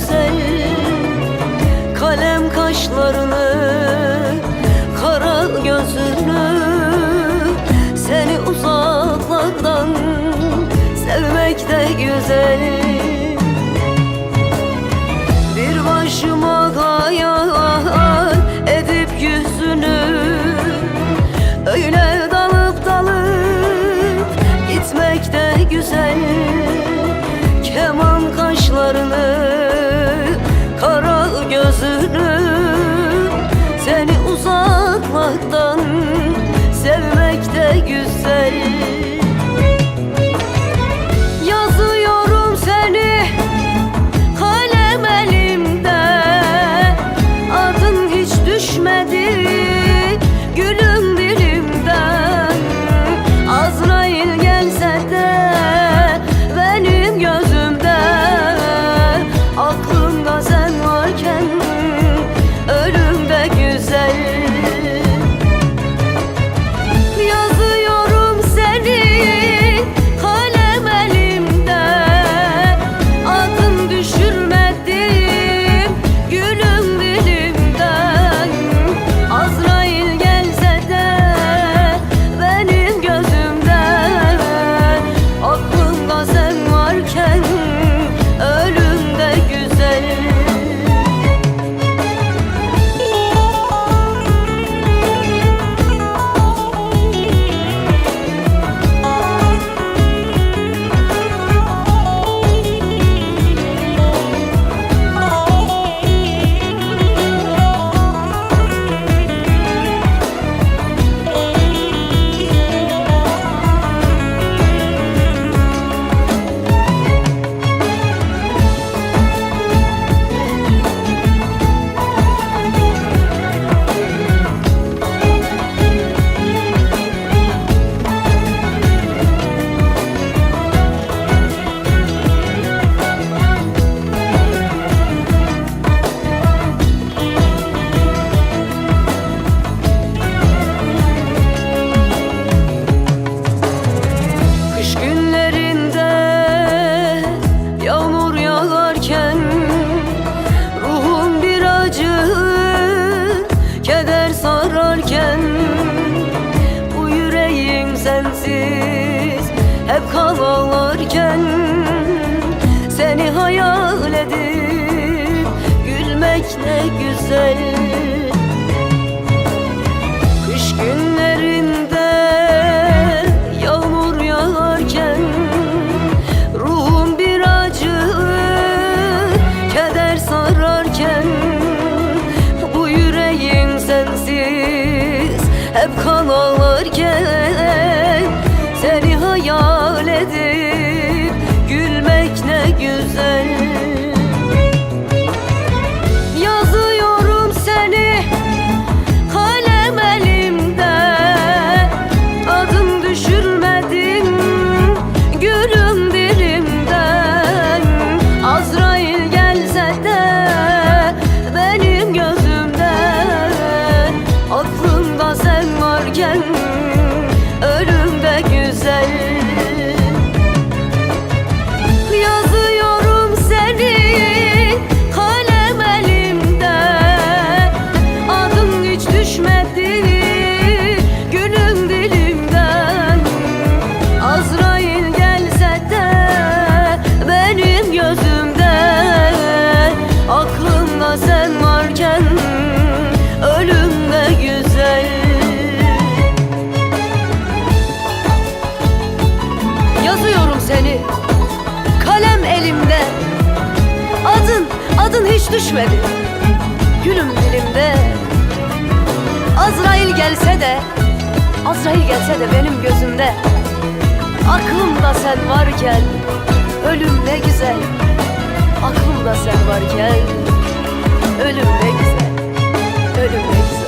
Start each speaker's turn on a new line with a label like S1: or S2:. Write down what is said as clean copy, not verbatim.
S1: güzel. Kalem kaşlarını, kara gözünü, seni uzaklardan sevmek de güzel. Bir başıma hayal edip yüzünü, öyle dalıp dalıp gitmek de güzel. Keman kaşlarını, kara gözünü, seni uzaklardan sevmek de güzel. Yazıyorum seni kalem elimde, adın hiç düşmedi gülüm dilimden. Azrail gelse de benim gözümde, aklımda sen varken ölüm de güzel. Yazıyorum seni kalem elimde, adın düşürmedim gülüm dilimden. Azrail gelse de benim gözümden, aklımda sen varken ölüm de güzel. Keder sararken, bu yüreğim sensiz hep kan ağlarken, seni hayal edip gülmek ne güzel. Kış günlerinde yağmur yağarken, ruhum bir acı keder sararken, sensiz hep kan ağlarken, seni hayal edip gülmek ne güzel. Yazıyorum seni kalem elimde, adın düşürmedin gülüm dilimden. Azrail gelse de benim gözümde, aklımda sen varken ölüm de güzel. Yazıyorum seni kalem elimde, adın hiç düşmedi gülüm dilimden. Azrail gelse de benim gözümde, aklımda sen varken ölüm de güzel. Yazıyorum seni kalem elimde, adın hiç düşmedi gülüm dilimde. Azrail gelse de benim gözümde, aklımda sen varken ölüm ne güzel. Aklımda sen varken ölüm ne güzel, ölüm ne güzel.